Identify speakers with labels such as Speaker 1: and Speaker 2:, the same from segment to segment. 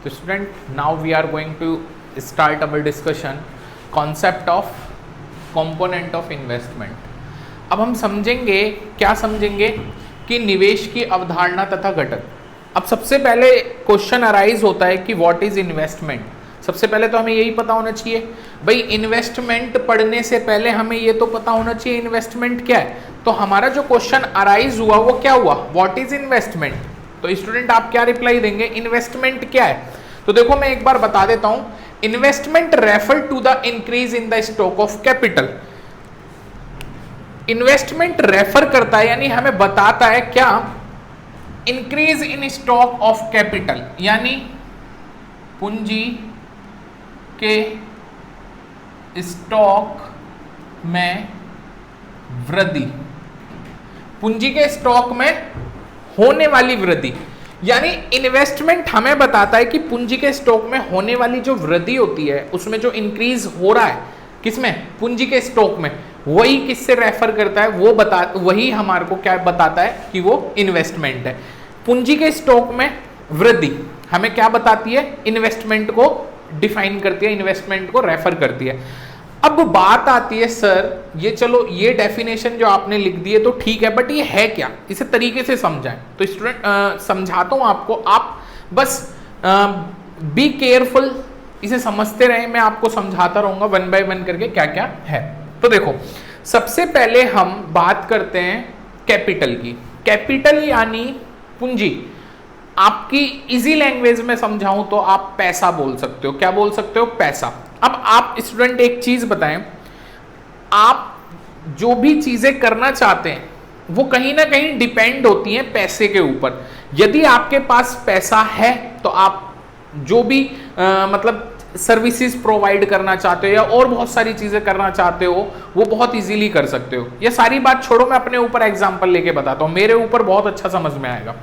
Speaker 1: तो student, now we are going to start our discussion concept of component of investment. अब हम समझेंगे, क्या समझेंगे कि निवेश की अवधारणा तथा घटक। अब सबसे पहले क्वेश्चन अराइज होता है कि व्हाट इज इन्वेस्टमेंट। सबसे पहले तो हमें यही पता होना चाहिए भाई, इन्वेस्टमेंट पढ़ने से पहले हमें ये तो पता होना चाहिए इन्वेस्टमेंट क्या है। तो हमारा जो क्वेश्चन अराइज हुआ वो क्या हुआ, व्हाट इज इन्वेस्टमेंट। तो स्टूडेंट आप क्या रिप्लाई देंगे, इन्वेस्टमेंट क्या है। तो देखो मैं एक बार बता देता हूं, investment refer to the increase in the stock of capital. Investment refer करता है यानी हमें बताता है क्या, increase in stock of capital, यानी पूंजी के स्टॉक में वृद्धि, पूंजी के स्टॉक में होने वाली वृद्धि। यानी इन्वेस्टमेंट हमें बताता है कि पूंजी के स्टॉक में होने वाली जो वृद्धि होती है, उसमें जो इंक्रीज हो रहा है, किसमें, पूंजी के स्टॉक में, वही किससे रेफर करता है, वही हमारे को क्या बताता है कि वो इन्वेस्टमेंट है। पूंजी के स्टॉक में वृद्धि हमें क्या बताती है, इन्वेस्टमेंट को डिफाइन करती है, इन्वेस्टमेंट को रेफर करती है। अब बात आती है सर, ये चलो ये डेफिनेशन जो आपने लिख दी है तो ठीक है, बट ये है क्या, इसे तरीके से समझाएं। तो स्टूडेंट समझाता हूं आपको, आप बस बी केयरफुल, इसे समझते रहे, मैं आपको समझाता रहूंगा वन बाय वन करके क्या क्या है। तो देखो सबसे पहले हम बात करते हैं कैपिटल की। कैपिटल यानी पूंजी, आपकी इजी लैंग्वेज में समझाऊं तो आप पैसा बोल सकते हो। क्या बोल सकते हो, पैसा। अब आप स्टूडेंट एक चीज बताएं, आप जो भी चीजें करना चाहते हैं वो कहीं ना कहीं डिपेंड होती हैं पैसे के ऊपर। यदि आपके पास पैसा है तो आप जो भी मतलब सर्विसेज प्रोवाइड करना चाहते हो या और बहुत सारी चीजें करना चाहते हो वो बहुत इजीली कर सकते हो। ये सारी बात छोड़ो, मैं अपने ऊपर एग्जांपल लेके बताता हूं, मेरे ऊपर बहुत अच्छा समझ में आएगा।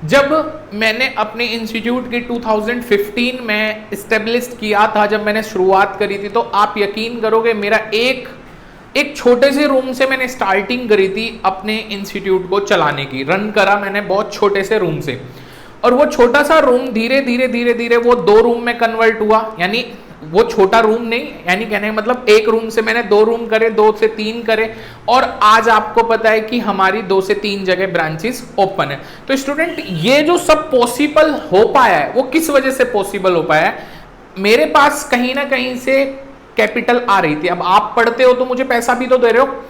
Speaker 1: जब मैंने अपने इंस्टीट्यूट की 2015 में इस्टेब्लिश किया था, जब मैंने शुरुआत करी थी, तो आप यकीन करोगे मेरा एक छोटे से रूम से मैंने स्टार्टिंग करी थी अपने इंस्टीट्यूट को चलाने की। रन करा मैंने बहुत छोटे से रूम से, और वो छोटा सा रूम धीरे धीरे वो 2 रूम में कन्वर्ट हुआ। यानी वो छोटा रूम नहीं, यानी कहने मतलब एक रूम से मैंने 2 रूम करे, 2 से 3 करे, और आज आपको पता है कि हमारी 2 से 3 जगह ब्रांचेस ओपन है। तो स्टूडेंट ये जो सब पॉसिबल हो पाया है वो किस वजह से पॉसिबल हो पाया है, मेरे पास कहीं ना कहीं से कैपिटल आ रही थी। अब आप पढ़ते हो तो मुझे पैसा भी तो दे रहे हो,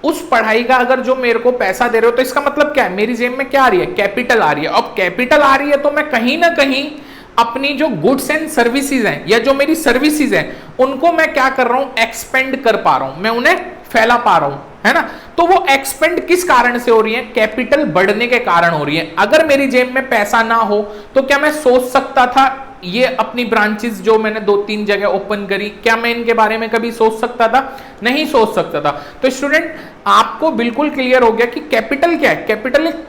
Speaker 1: उस पढ़ाई का अगर जो मेरे को पैसा दे रहे हो तो इसका मतलब क्या है, मेरी जेब में क्या आ रही है, कैपिटल आ रही है। अब कैपिटल आ रही है तो मैं कहीं ना कहीं अपनी जो गुड्स एंड सर्विसेज हैं या जो मेरी सर्विसेज हैं उनको मैं क्या कर रहा हूं, एक्सपेंड कर पा रहा हूं, मैं उन्हें फैला पा रहा हूं, है ना। तो वो एक्सपेंड किस कारण से हो रही है, कैपिटल बढ़ने के कारण हो रही है। अगर मेरी जेब में पैसा ना हो तो क्या मैं सोच सकता था ये अपनी ब्रांचेस जो मैंने 2-3 जगह ओपन करी, क्या मैं इनके बारे में कभी सोच सकता था, नहीं सोच सकता था। तो स्टूडेंट आपको बिल्कुल क्लियर हो गया कि कैपिटल क्या है। कैपिटल एक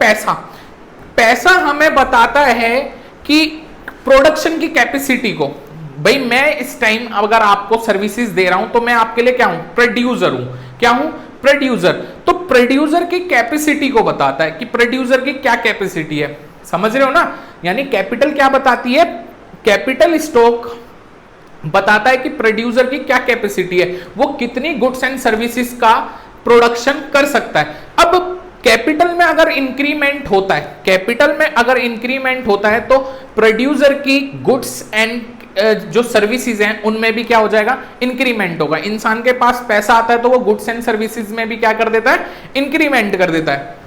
Speaker 1: पैसा हमें बताता है कि प्रोडक्शन की कैपेसिटी को, भाई मैं इस टाइम अगर आपको सर्विसेज दे रहा हूं तो मैं आपके लिए क्या हूं, प्रोड्यूसर हूं। क्या हूं, प्रोड्यूसर। तो प्रोड्यूसर की कैपेसिटी को बताता है कि प्रोड्यूसर की क्या कैपेसिटी है, समझ रहे हो ना। यानी कैपिटल क्या बताती है, कैपिटल स्टॉक बताता है कि प्रोड्यूसर की क्या कैपेसिटी है, वो कितनी गुड्स एंड सर्विसेज का प्रोडक्शन कर सकता है। अब कैपिटल में अगर इंक्रीमेंट होता है, कैपिटल में अगर इंक्रीमेंट होता है तो प्रोड्यूसर की गुड्स एंड जो सर्विसेज हैं उनमें भी क्या हो जाएगा, इंक्रीमेंट होगा। इंसान के पास पैसा आता है तो वो गुड्स एंड सर्विसेज में भी क्या कर देता है, इंक्रीमेंट कर देता है।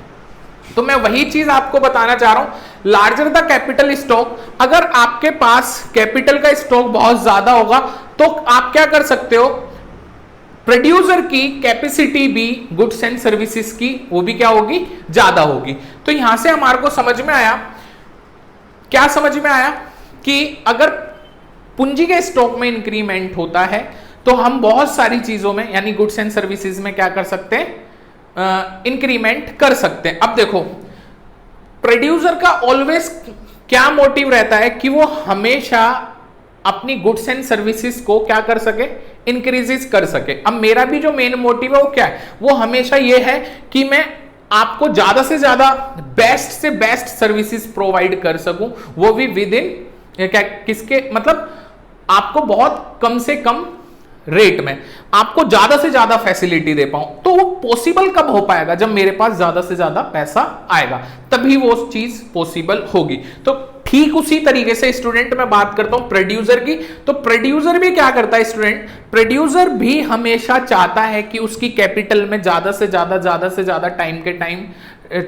Speaker 1: तो मैं वही चीज आपको बताना चाह रहा हूं, लार्जर द कैपिटल स्टॉक, अगर आपके पास कैपिटल का स्टॉक बहुत ज्यादा होगा तो आप क्या कर सकते हो, प्रोड्यूसर की कैपेसिटी भी गुड्स एंड सर्विसेज की वो भी क्या होगी, ज्यादा होगी। तो यहां से हमारे को समझ में आया, क्या समझ में आया कि अगर पूंजी के स्टॉक में इंक्रीमेंट होता है तो हम बहुत सारी चीजों में यानी गुड्स एंड सर्विसेज में क्या कर सकते हैं, इंक्रीमेंट कर सकते हैं। अब देखो प्रोड्यूसर का ऑलवेज क्या मोटिव रहता है कि वो हमेशा अपनी गुड्स एंड सर्विसेज को क्या कर सके, इंक्रीजेस कर सके। अब मेरा भी जो मेन मोटिव है वो क्या है, वो हमेशा ये है कि मैं आपको ज्यादा से ज्यादा बेस्ट से बेस्ट सर्विसेज प्रोवाइड कर सकूं, वो भी विद इन या क्या किसके मतलब आपको बहुत कम से कम रेट में आपको ज्यादा से ज्यादा फैसिलिटी दे पाऊं, तो वो पॉसिबल कब हो पाएगा? जब मेरे पास ज्यादा से ज्यादा पैसा आएगा, तभी वो चीज पॉसिबल होगी। तो ठीक उसी तरीके से स्टूडेंट मैं बात करता हूं प्रोड्यूसर की, तो प्रोड्यूसर भी क्या करता है स्टूडेंट? प्रोड्यूसर भी हमेशा चाहता है कि उसकी कैपिटल में ज्यादा से ज्यादा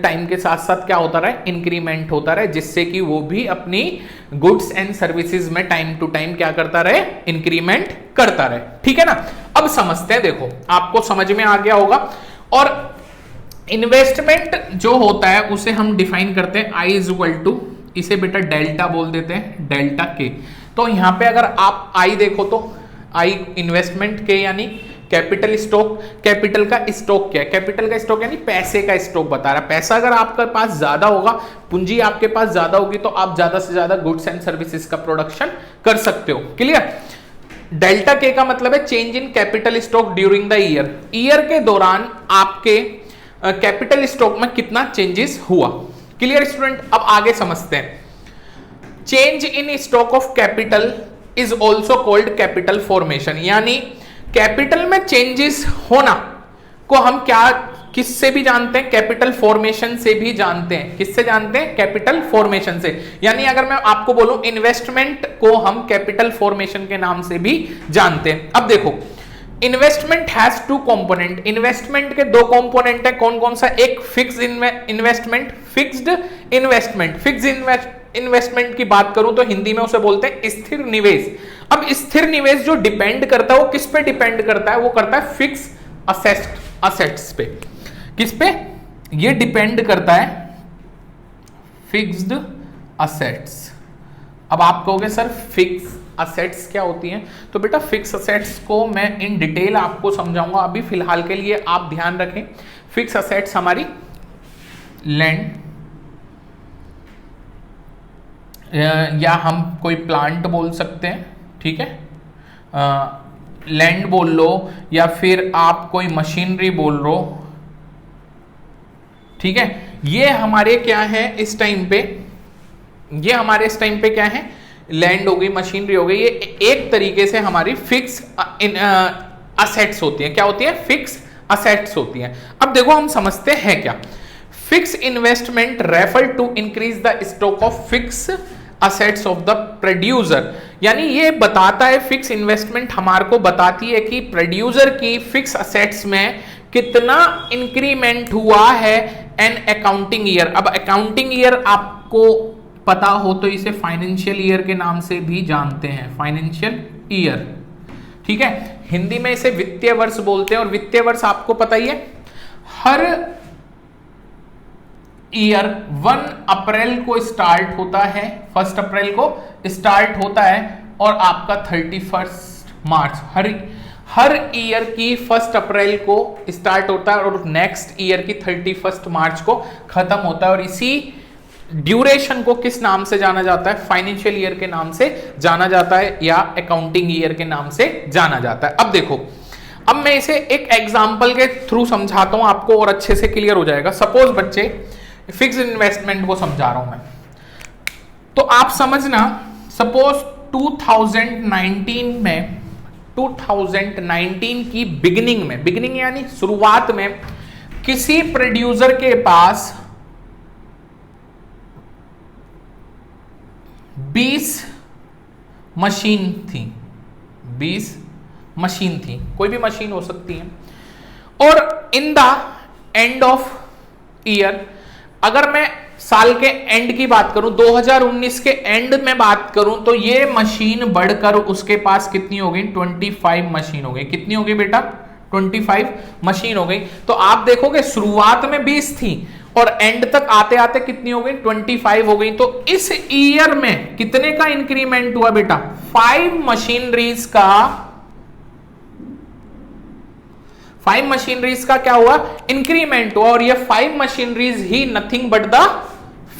Speaker 1: टाइम के साथ साथ क्या होता रहे? इंक्रीमेंट होता रहे, जिससे कि वो भी अपनी गुड्स एंड सर्विसेज में टाइम टू टाइम क्या करता रहे? इंक्रीमेंट करता रहे। ठीक है ना? अब समझते हैं, देखो आपको समझ में आ गया होगा। और इन्वेस्टमेंट जो होता है उसे हम डिफाइन करते हैं आई इज इक्वल टू, इसे बेटा डेल्टा बोल देते हैं, डेल्टा के। तो यहां पे अगर आप आई देखो तो आई इन्वेस्टमेंट के यानी कैपिटल स्टॉक, कैपिटल का स्टॉक क्या है? कैपिटल का स्टॉक यानी पैसे का स्टॉक बता रहा है। पैसा अगर आपके पास ज्यादा होगा, पूंजी आपके पास ज्यादा होगी, तो आप ज्यादा से ज्यादा गुड्स एंड सर्विसेज का प्रोडक्शन कर सकते हो। क्लियर? डेल्टा के का मतलब है change in capital stock during the year, year के दौरान आपके कैपिटल स्टॉक में कितना चेंजेस हुआ। Clear student? अब आगे समझते हैं। Change in stock of capital is also called capital formation, यानी कैपिटल में चेंजेस होना को हम क्या किससे भी जानते हैं? कैपिटल फॉर्मेशन से भी जानते हैं। किससे जानते हैं? कैपिटल फॉर्मेशन से। यानी अगर मैं आपको बोलूं इन्वेस्टमेंट को हम कैपिटल फॉर्मेशन के नाम से भी जानते हैं। अब देखो investment has two component, investment के दो कंपोनेंट है, कौन कौन सा? एक fixed investment, fixed investment. Fixed investment की बात करूं तो हिंदी में उसे बोलते हैं स्थिर निवेश। अब स्थिर निवेश जो डिपेंड करता है वो किस पे डिपेंड करता है? वो करता है फिक्स असेट्स पे। किस पे? ये डिपेंड करता है फिक्स्ड असेट्स। अब आप कहोगे सर फिक्स असेट्स क्या होती हैं? तो बेटा फिक्स असेट्स को मैं इन डिटेल आपको समझाऊंगा, अभी फिलहाल के लिए आप ध्यान रखें। फिक्स असेट्स हमारी लैंड या हम कोई प्लांट बोल सकते हैं, ठीक है, लैंड बोल लो, या फिर आप कोई मशीनरी बोल लो, ठीक है। ये हमारे क्या है इस टाइम पे? ये हमारे इस टाइम पे क्या है? लैंड हो गई, मशीनरी हो गई, ये एक तरीके से हमारी फिक्स असेट्स होती हैं। क्या होती है? फिक्स असेट्स होती हैं। अब देखो हम समझते हैं क्या fix investment refer to increase the stock of fix assets of the producer, यानी ये बताता है फिक्स इन्वेस्टमेंट हमारे को बताती है कि प्रोड्यूसर की फिक्स असेट्स में कितना इंक्रीमेंट हुआ है एन अकाउंटिंग ईयर। अब अकाउंटिंग ईयर आपको पता हो तो इसे फाइनेंशियल ईयर के नाम से भी जानते हैं, फाइनेंशियल ईयर, ठीक है। हिंदी में इसे वित्तीय वर्ष बोलते हैं, और वित्तीय वर्ष आपको पता ही है हर ईयर 1 अप्रैल को स्टार्ट होता है, 1 अप्रैल को स्टार्ट होता है और आपका 31 मार्च, हर ईयर की 1 अप्रैल को स्टार्ट होता है और नेक्स्ट ईयर की 31 मार्च को खत्म होता है। और इसी ड्यूरेशन को किस नाम से जाना जाता है? फाइनेंशियल ईयर के नाम से जाना जाता है या अकाउंटिंग ईयर के नाम से जाना जाता है। अब देखो, अब मैं इसे एक एग्जांपल के थ्रू समझाता हूं आपको और अच्छे से क्लियर हो जाएगा। सपोज बच्चे फिक्स्ड इन्वेस्टमेंट को समझा रहा हूं मैं, तो आप समझना, सपोज 2019 की बिगिनिंग यानी शुरुआत में किसी प्रोड्यूसर के पास 20 मशीन थी, 20 मशीन थी, कोई भी मशीन हो सकती है। और in the end of year, अगर मैं साल के एंड की बात करूं, 2019 के एंड में बात करूं, तो ये मशीन बढ़कर उसके पास कितनी हो गई? 25 मशीन हो गई। कितनी हो गई बेटा? 25 मशीन हो गई। तो आप देखोगे शुरुआत में 20 थी और एंड तक आते आते कितनी हो गई? 25 हो गई। तो इस ईयर में कितने का इंक्रीमेंट हुआ बेटा? 5 मशीनरीज का क्या हुआ? इंक्रीमेंट हुआ। और ये 5 machineries he nothing but the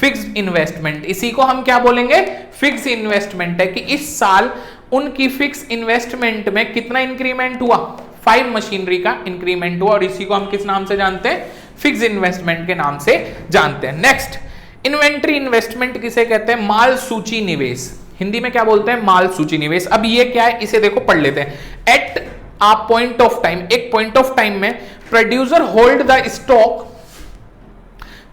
Speaker 1: fixed investment, इसी को हम क्या बोलेंगे? फिक्स इन्वेस्टमेंट है कि इस साल उनकी फिक्स इन्वेस्टमेंट में कितना इंक्रीमेंट हुआ? 5 मशीनरी का इंक्रीमेंट हुआ। और इसी को हम किस नाम से जानते हैं? फिक्स इन्वेस्टमेंट के नाम से जानते हैं। नेक्स्ट, इन्वेंट्री इन्वेस्टमेंट किसे कहते हैं? माल सूची निवेश। हिंदी में क्या बोलते हैं, माल सूची निवेश। अब ये क्या है, इसे देखो पढ़ लेते हैं। At a point of time, एक पॉइंट ऑफ टाइम में producer hold the stock,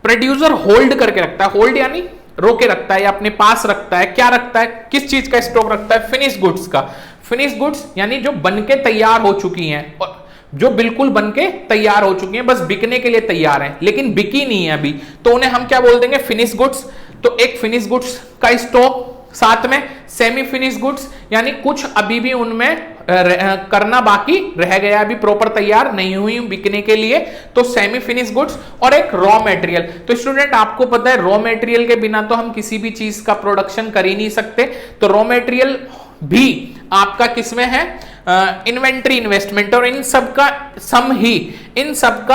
Speaker 1: producer hold करके रखता है, होल्ड यानी रोके रखता है या अपने पास रखता है, क्या रखता है, किस चीज का स्टॉक रखता है, फिनिश गुड्स का। फिनिश गुड्स यानी जो बनके तैयार हो चुकी हैं, जो बिल्कुल बनके तैयार हो चुकी हैं, बस बिकने के लिए तैयार हैं लेकिन बिकी नहीं है अभी, तो उन्हें हम क्या बोल देंगे, फिनिश गुड्स। तो एक फिनिश गुड्स का स्टॉक, साथ में सेमी फिनिश गुड्स यानी कुछ अभी भी उनमें करना बाकी रह गया, अभी प्रॉपर तैयार नहीं हुई बिकने के लिए, तो सेमी फिनिश गुड्स। और एक रॉ मटेरियल। तो स्टूडेंट आपको पता है रॉ मटेरियल के बिना तो हम किसी भी चीज का प्रोडक्शन कर ही नहीं सकते, तो रॉ मटेरियल भी आपका किसमें है, इन्वेंट्री इन्वेस्टमेंट। और इन सब का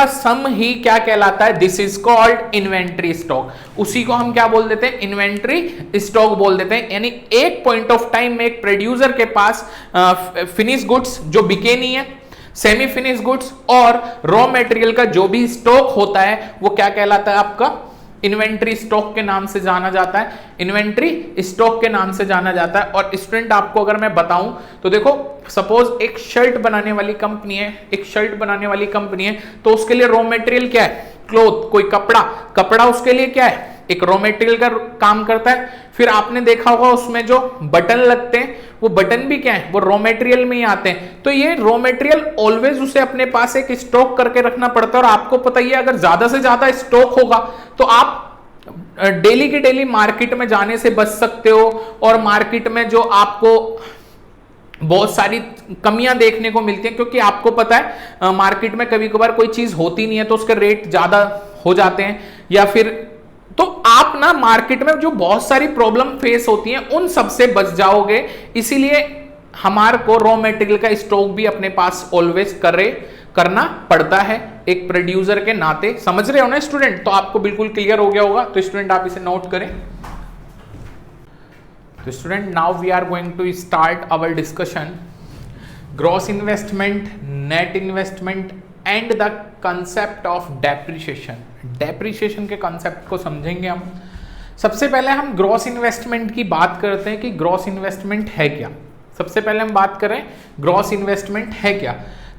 Speaker 1: सम ही क्या कहलाता है, this is called inventory stock. उसी को हम क्या बोल देते हैं, इन्वेंट्री स्टॉक बोल देते हैं। यानी एक पॉइंट ऑफ टाइम में एक प्रोड्यूसर के पास फिनिश गुड्स जो बिके नहीं है, सेमी फिनिश गुड्स और रॉ मटेरियल का जो भी स्टॉक होता है वो क्या कहलाता है, आपका इन्वेंट्री स्टॉक के नाम से जाना जाता है, इन्वेंट्री स्टॉक के नाम से जाना जाता है। और स्टूडेंट आपको अगर मैं बताऊं तो देखो, सपोज एक शर्ट बनाने वाली कंपनी है, एक शर्ट बनाने वाली कंपनी है, तो उसके लिए रॉ मटेरियल क्या है, क्लॉथ, कोई कपड़ा उसके लिए क्या है, एक रॉ मटेरियल का काम करता है। फिर आपने देखा होगा उसमें जो बटन लगते हैं, वो बटन भी क्या है, वो रॉ मटेरियल में ही आते हैं। तो ये रॉ मटेरियल ऑलवेज उसे अपने पास एक स्टॉक करके रखना पड़ता है। और आपको पता ही है अगर ज्यादा से ज्यादा स्टॉक होगा तो आप डेली की डेली मार्केट में जाने से बच सकते हो, और मार्केट में जो आपको बहुत सारी कमियां देखने को मिलती हैं, क्योंकि आपको पता है मार्केट में कभी कभार कोई चीज होती नहीं है तो उसके रेट ज्यादा हो जाते हैं, या फिर तो आप ना मार्केट में जो बहुत सारी प्रॉब्लम फेस होती हैं उन सब से बच जाओगे। इसीलिए हमारे को रॉ मटेरियल का स्टॉक भी अपने पास ऑलवेज करना पड़ता है एक प्रोड्यूसर के नाते। समझ रहे हो ना स्टूडेंट? तो आपको बिल्कुल क्लियर हो गया होगा। तो स्टूडेंट आप इसे नोट करें। तो student now we are going to start our discussion gross investment, net investment and the concept of depreciation. Depreciation के कंसेप्ट को समझेंगे हम। सबसे पहले हम ग्रॉस इन्वेस्टमेंट की बात करते हैं कि ग्रॉस इन्वेस्टमेंट है क्या। सबसे पहले हम बात करें ग्रॉस इन्वेस्टमेंट है क्या।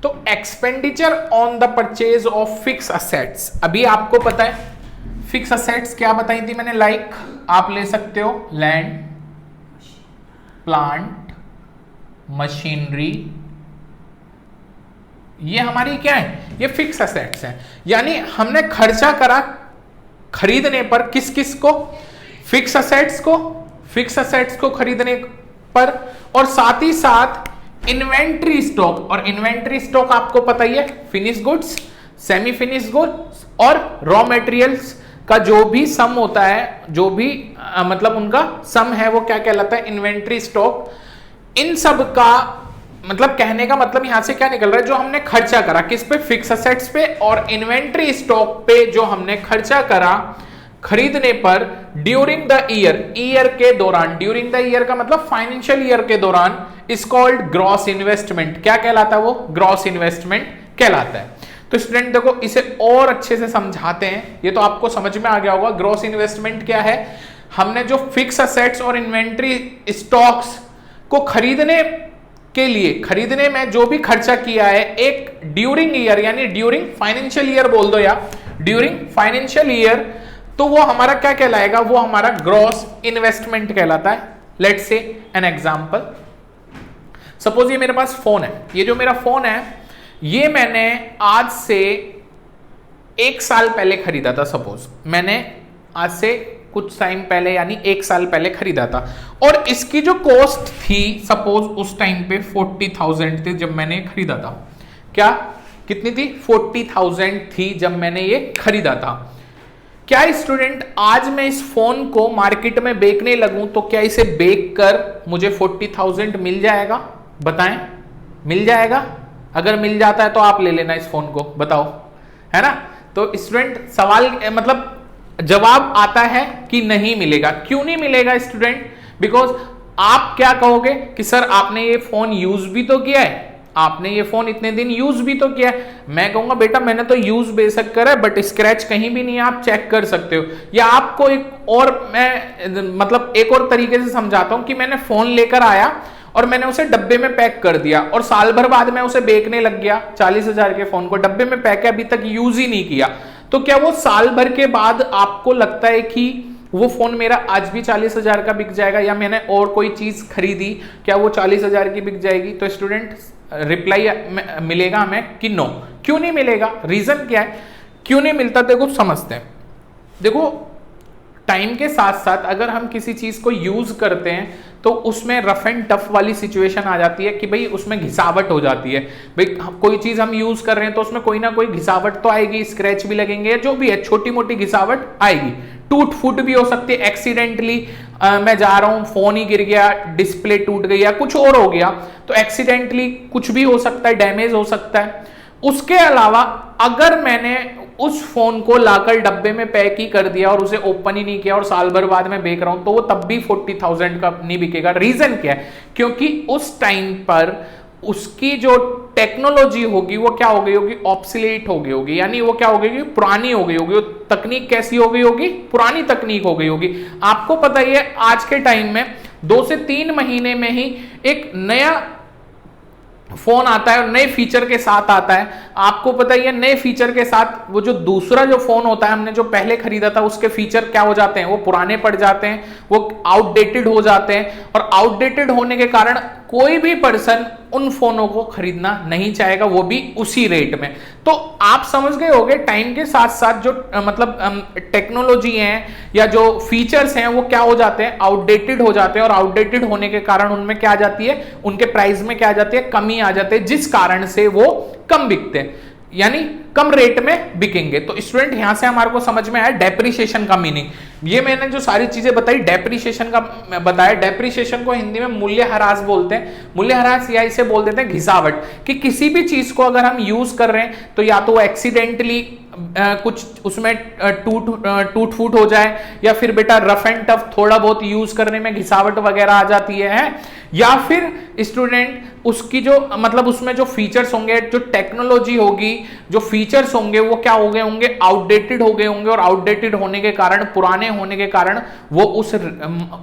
Speaker 1: तो expenditure on the purchase of fix assets. अभी आपको पता है फिक्स असेट्स क्या बताई थी मैंने, लाइक आप ले सकते हो लैंड, प्लांट, मशीनरी, ये हमारी क्या है, ये फिक्स असेट्स हैं। यानी हमने खर्चा करा खरीदने पर, किस किस को, फिक्स असेट्स को खरीदने पर, और साथ ही साथ इन्वेंट्री स्टॉक। और इन्वेंट्री स्टॉक आपको पता ही है finish goods, semi finish goods और रॉ मटेरियल्स का जो भी सम होता है, जो भी मतलब उनका सम है, वो क्या कहलाता है, इन्वेंट्री स्टॉक। इन सब का मतलब कहने का मतलब यहां से क्या निकल रहा है, जो हमने खर्चा करा किस पे, फिक्स असेट्स पे, और इन्वेंट्री स्टॉक पे जो हमने खर्चा करा खरीदने पर ड्यूरिंग द ईयर के दौरान। ड्यूरिंग द ईयर का मतलब फाइनेंशियल ईयर के दौरान, इज कॉल्ड ग्रॉस इन्वेस्टमेंट। क्या कहलाता है वो, ग्रॉस इन्वेस्टमेंट कहलाता है। तो स्टूडेंट देखो इसे और अच्छे से समझाते हैं, ये तो आपको समझ में आ गया होगा। ग्रॉस इन्वेस्टमेंट क्या है, हमने जो फिक्स असेट्स और इन्वेंट्री स्टॉक्स को खरीदने में जो भी खर्चा किया है एक ड्यूरिंग ईयर, यानी ड्यूरिंग फाइनेंशियल ईयर बोल दो या ड्यूरिंग फाइनेंशियल ईयर, तो वो हमारा क्या कहलाएगा, वो हमारा ग्रॉस इन्वेस्टमेंट कहलाता है। Let's say an example, suppose ये मेरे पास फोन है, ये जो मेरा फोन है ये मैंने आज से 1 साल पहले खरीदा था। सपोज मैंने आज से कुछ टाइम पहले यानी 1 साल पहले खरीदा था, और इसकी जो कॉस्ट थी सपोज उस टाइम पे 40,000 थी जब मैंने खरीदा था। क्या कितनी थी, 40,000 थी जब मैंने ये खरीदा था। क्या स्टूडेंट आज मैं इस फोन को मार्केट में बेचने लगूं तो क्या इसे बेच कर मुझे 40,000 मिल जाएगा? बताएं, मिल जाएगा? अगर मिल जाता है तो आप ले लेना इस फोन को, बताओ, है ना। तो स्टूडेंट सवाल मतलब जवाब आता है कि नहीं मिलेगा। क्यों नहीं मिलेगा स्टूडेंट? बिकॉज आप क्या कहोगे कि सर आपने ये फोन यूज भी तो किया है, आपने ये फोन इतने दिन यूज भी तो किया है। मैं कहूंगा बेटा मैंने तो यूज बेशक करा है बट स्क्रैच कहीं भी नहीं है, आप चेक कर सकते हो। या आपको एक और मैं मतलब एक और तरीके से समझाता हूं कि मैंने फोन लेकर आया और मैंने उसे डब्बे में पैक कर दिया और साल भर बाद मैं उसे बेचने लग गया, 40,000 के फोन को डब्बे में पैक है, अभी तक यूज ही नहीं किया, तो क्या वो साल भर के बाद आपको लगता है कि वो फोन मेरा आज भी 40,000 का बिक जाएगा? या मैंने और कोई चीज खरीदी, क्या वो 40,000 की बिक जाएगी? तो स्टूडेंट रिप्लाई मिलेगा हमें कि नो। क्यों नहीं मिलेगा? रीजन क्या है क्यों नहीं मिलता? देखो समझते हैं। देखो टाइम के साथ साथ अगर हम किसी चीज को यूज करते हैं तो उसमें रफ एंड टफ वाली सिचुएशन आ जाती है कि भाई उसमें घिसावट हो जाती है। भाई कोई चीज हम यूज कर रहे हैं तो उसमें कोई ना कोई घिसावट तो आएगी, स्क्रैच भी लगेंगे, जो भी है छोटी मोटी घिसावट आएगी, टूट फूट भी हो सकती है, एक्सीडेंटली मैं जा रहा हूं फोन ही गिर गया, डिस्प्ले टूट गई या कुछ और हो गया, तो एक्सीडेंटली कुछ भी हो सकता है, डैमेज हो सकता है। उसके अलावा अगर मैंने उस फोन को लाकर डब्बे में पैक ही कर दिया और उसे ओपन ही नहीं किया और साल भर बाद में बेच रहा हूं, तो वो तब भी 40,000 का नहीं बिकेगा। रीजन क्या है? क्योंकि उस टाइम पर उसकी जो टेक्नोलॉजी होगी वो क्या हो गई होगी? ऑब्सोलीट हो गई होगी, यानी वो क्या हो गई? पुरानी हो गई होगी। वो तकनीक कैसी हो गई होगी? पुरानी तकनीक हो गई होगी। आपको पता ही है आज के टाइम में 2 से 3 महीने में ही एक नया फोन आता है और नए फीचर के साथ आता है। आपको पता ही है नए फीचर के साथ वो जो दूसरा जो फोन होता है हमने जो पहले खरीदा था उसके फीचर क्या हो जाते हैं? वो पुराने पड़ जाते हैं, वो आउटडेटेड हो जाते हैं, और आउटडेटेड होने के कारण कोई भी पर्सन उन फोनों को खरीदना नहीं चाहेगा, वो भी उसी रेट में। तो आप समझ गए होंगे टाइम के साथ साथ जो मतलब टेक्नोलॉजी है या जो फीचर्स हैं वो क्या हो जाते हैं? आउटडेटेड हो जाते हैं, और आउटडेटेड होने के कारण उनमें क्या आ जाती है? उनके प्राइस में क्या आ जाती है? कमी आ जाती है, जिस कारण से वो कम बिकते हैं, यानी कम रेट में बिकेंगे। तो स्टूडेंट यहां से हमारे को समझ में आया डेप्रिसिएशन का मीनिंग। ये मैंने जो सारी चीजें बताई डेप्रिसिएशन का बताया। डेप्रिसिएशन को हिंदी में मूल्यह्रास बोलते हैं। मूल्यह्रास या इसे बोल देते हैं घिसावट, कि किसी भी चीज को अगर हम यूज कर रहे हैं तो या तो वो एक्सीडेंटली कुछ उसमें टूट फूट हो जाए, या फिर बेटा रफ एंड टफ थोड़ा बहुत यूज करने में घिसावट वगैरह आ जाती है, या फिर स्टूडेंट उसकी जो मतलब उसमें जो फीचर्स होंगे, जो टेक्नोलॉजी होगी, जो फीचर्स होंगे वो क्या हो गए होंगे? आउटडेटेड हो गए होंगे, और आउटडेटेड होने के कारण, पुराने होने के कारण वो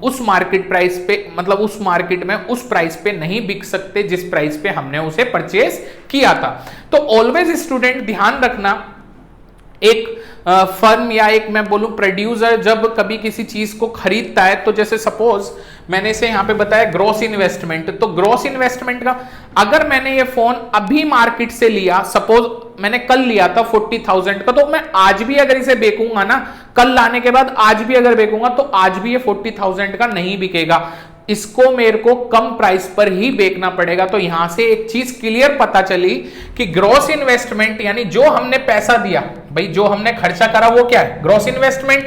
Speaker 1: उस मार्केट प्राइस पे मतलब उस मार्केट में उस प्राइस पे नहीं बिक सकते जिस प्राइस पे हमने उसे परचेज किया था। तो ऑलवेज स्टूडेंट ध्यान रखना, एक फर्म या एक मैं बोलूं प्रोड्यूसर जब कभी किसी चीज को खरीदता है, तो जैसे सपोज मैंने इसे यहां पे बताया ग्रॉस इन्वेस्टमेंट, तो ग्रॉस इन्वेस्टमेंट का अगर मैंने ये फोन अभी मार्केट से लिया, सपोज मैंने कल लिया था 40,000 का, तो मैं आज भी अगर इसे बेचूंगा ना, कल लाने के बाद आज भी अगर बेचूंगा तो आज भी ये 40,000 का नहीं बिकेगा, इसको मेरे को कम प्राइस पर ही बेचना पड़ेगा। तो यहां से एक चीज क्लियर पता चली कि ग्रॉस इन्वेस्टमेंट यानी जो हमने पैसा दिया, भाई जो हमने खर्चा करा वो क्या है? Gross investment.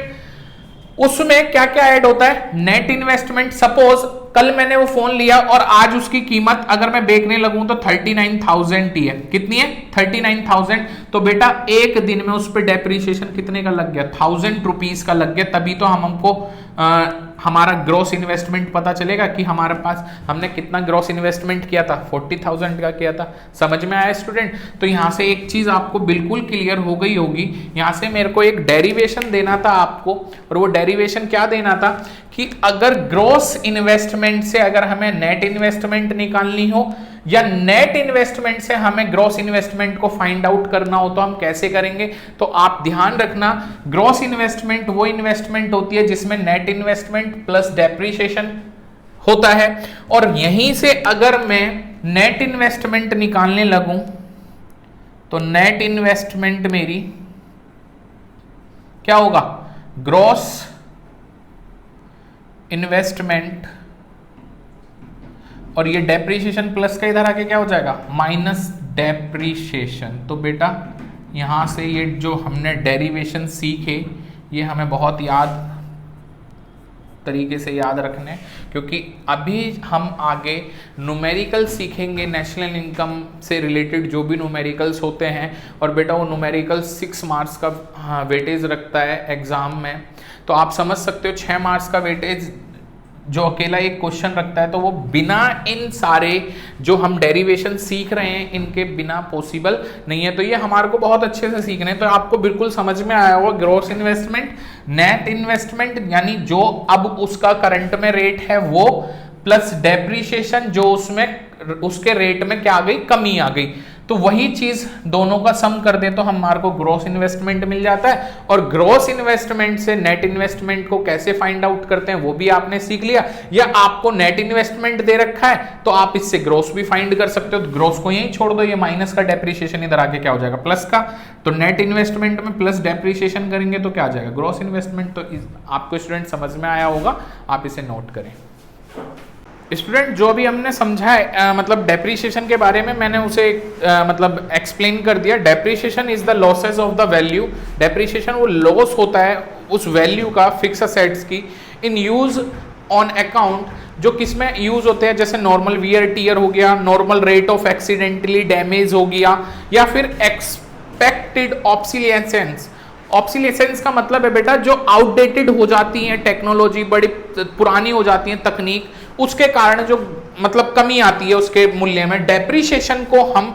Speaker 1: उसमें क्या क्या ऐड होता है? Net investment. सपोज कल मैंने वो फोन लिया और आज उसकी कीमत अगर मैं बेचने लगूं तो 39,000 ही है। कितनी है? 39,000। तो बेटा एक दिन में उस पर डेप्रिसिएशन कितने का लग गया? 1000 रुपीज का लग गया। तभी तो हमको हमारा ग्रॉस इन्वेस्टमेंट पता चलेगा कि हमारे पास हमने कितना ग्रॉस इन्वेस्टमेंट किया था, 40,000 का किया था। समझ में आया स्टूडेंट? तो यहां से एक चीज आपको बिल्कुल क्लियर हो गई होगी। यहां से मेरे को एक डेरिवेशन देना था आपको, और वो डेरिवेशन क्या देना था कि अगर ग्रॉस इन्वेस्टमेंट से अगर हमें नेट इन्वेस्टमेंट निकालनी हो, या नेट इन्वेस्टमेंट से हमें ग्रॉस इन्वेस्टमेंट को फाइंड आउट करना हो, तो हम कैसे करेंगे? तो आप ध्यान रखना, ग्रॉस इन्वेस्टमेंट वो इन्वेस्टमेंट होती है जिसमें नेट इन्वेस्टमेंट प्लस डेप्रिसिएशन होता है। और यहीं से अगर मैं नेट इन्वेस्टमेंट निकालने लगूं तो नेट इन्वेस्टमेंट मेरी क्या होगा? ग्रॉस इन्वेस्टमेंट, और ये डेप्रिसिएशन प्लस का इधर आके क्या हो जाएगा? Minus depreciation. तो बेटा यहां से ये जो हमने डेरिवेशन सीखे ये हमें बहुत याद तरीके से याद रखने, क्योंकि अभी हम आगे न्यूमेरिकल सीखेंगे, नेशनल इनकम से रिलेटेड जो भी न्यूमेरिकल्स होते हैं। और बेटा वो न्यूमेरिकल 6 मार्क्स का वेटेज रखता है एग्जाम में, तो आप समझ सकते हो 6 मार्क्स का वेटेज जो अकेला एक क्वेश्चन रखता है तो वो बिना इन सारे जो हम डेरिवेशन सीख रहे हैं इनके बिना पॉसिबल नहीं है। तो ये हमारे को बहुत अच्छे से सीखने हैं। तो आपको बिल्कुल समझ में आया होगा ग्रॉस इन्वेस्टमेंट, नेट इन्वेस्टमेंट यानी जो अब उसका करंट में रेट है वो, प्लस डेप्रिसिएशन जो उसमें उसके रेट में क्या आ गई, कमी आ गई। तो वही चीज दोनों का सम कर दे तो हमारे को ग्रॉस इन्वेस्टमेंट मिल जाता है। और ग्रॉस इन्वेस्टमेंट से नेट इन्वेस्टमेंट को कैसे फाइंड आउट करते हैं वो भी आपने सीख लिया। या आपको नेट इन्वेस्टमेंट दे रखा है तो आप इससे ग्रॉस भी फाइंड कर सकते हो। तो ग्रॉस को यहीं छोड़ दो, ये माइनस का डेप्रिसिएशन इधर आके क्या हो जाएगा, प्लस का। तो नेट इन्वेस्टमेंट में प्लस डेप्रिसिएशन करेंगे तो क्या आ जाएगा, ग्रॉस इन्वेस्टमेंट। तो आपको स्टूडेंट समझ में आया होगा, आप इसे नोट करें। स्टूडेंट जो अभी हमने समझा है मतलब डेप्रिसिएशन के बारे में, मैंने उसे मतलब एक्सप्लेन कर दिया। Depreciation is the losses of the value. Depreciation वो लॉस होता है उस वैल्यू का फिक्स असेट्स की इन यूज ऑन अकाउंट, जो किसमें यूज होते हैं, जैसे नॉर्मल वियर टीयर हो गया, normal rate of accidentally damage हो गया, या फिर एक्सपेक्टेड ऑब्सोलेसेंस। ऑब्सोलेसेंस का मतलब है बेटा जो आउटडेटेड हो जाती है टेक्नोलॉजी, बड़ी पुरानी हो जाती है तकनीक, उसके कारण जो मतलब कमी आती है उसके मूल्य में। डेप्रिसिएशन को हम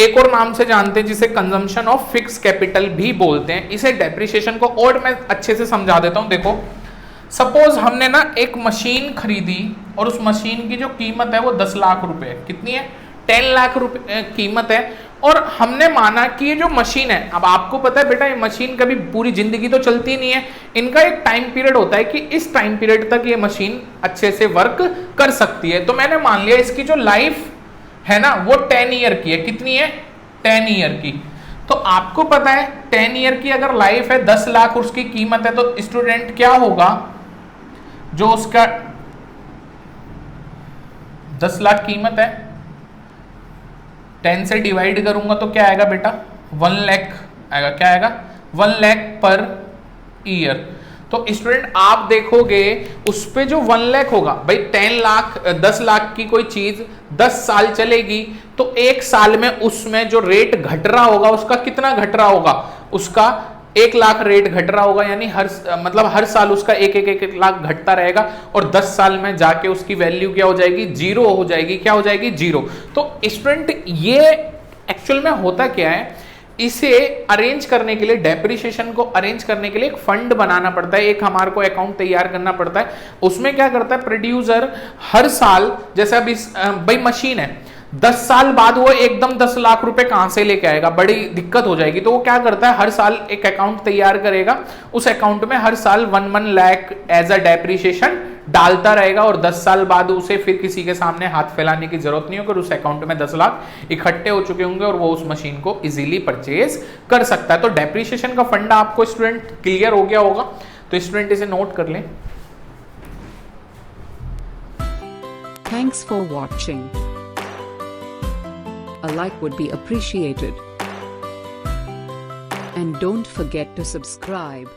Speaker 1: एक और नाम से जानते हैं जिसे कंजम्पशन ऑफ फिक्स कैपिटल भी बोलते हैं। इसे डेप्रिसिएशन को और मैं अच्छे से समझा देता हूं। देखो सपोज हमने ना एक मशीन खरीदी और उस मशीन की जो कीमत है वो 10 लाख रुपए, कितनी है, 10 लाख रुपए कीमत है। और हमने माना कि ये जो मशीन है, अब आपको पता है बेटा ये मशीन कभी पूरी जिंदगी तो चलती नहीं है, इनका एक टाइम पीरियड होता है कि इस टाइम पीरियड तक ये मशीन अच्छे से वर्क कर सकती है। तो मैंने मान लिया इसकी जो लाइफ है ना वो 10 ईयर की है। कितनी है, 10 ईयर की। तो आपको पता है 10 ईयर की अगर लाइफ है, 10 लाख उसकी कीमत है, तो स्टूडेंट क्या होगा, जो उसका 10 लाख कीमत है 10 से डिवाइड करूंगा तो क्या आएगा बेटा, 1 लाख आएगा। क्या आएगा, 1 लाख पर ईयर। तो स्टूडेंट आप देखोगे उस पे जो 1 लाख होगा, भाई 10 लाख की कोई चीज 10 साल चलेगी तो एक साल में उसमें जो रेट घट रहा होगा उसका कितना घट रहा होगा, उसका 1 लाख रेट घट रहा होगा। यानी हर साल उसका एक लाख घटता रहेगा और 10 साल में जाके उसकी वैल्यू क्या हो जाएगी, जीरो हो जाएगी। क्या हो जाएगी, जीरो। तो स्टूडेंट ये एक्चुअल में होता क्या है, इसे अरेंज करने के लिए, डेप्रिसिएशन को अरेंज करने के लिए एक फंड बनाना पड़ता है, एक हमारे को अकाउंट तैयार करना पड़ता है। उसमें क्या करता है प्रोड्यूसर, हर साल जैसे अभी भाई मशीन है, 10 साल बाद वो एकदम 10 लाख रुपए कहां से लेके आएगा, बड़ी दिक्कत हो जाएगी। तो वो क्या करता है, हर साल एक अकाउंट तैयार करेगा, उस अकाउंट में हर साल 1 लाख एज अ डेप्रिसिएशन डालता रहेगा और 10 साल बाद उसे फिर किसी के सामने हाथ फैलाने की जरूरत नहीं होगी। उस अकाउंट में 10 लाख इकट्ठे हो चुके होंगे और वो उस मशीन को इजीली परचेज कर सकता है। तो डेप्रिसिएशन का फंड आपको स्टूडेंट क्लियर हो गया होगा, तो स्टूडेंट इसे नोट कर लें।
Speaker 2: Thanks for watching. A like would be appreciated. And don't forget to subscribe.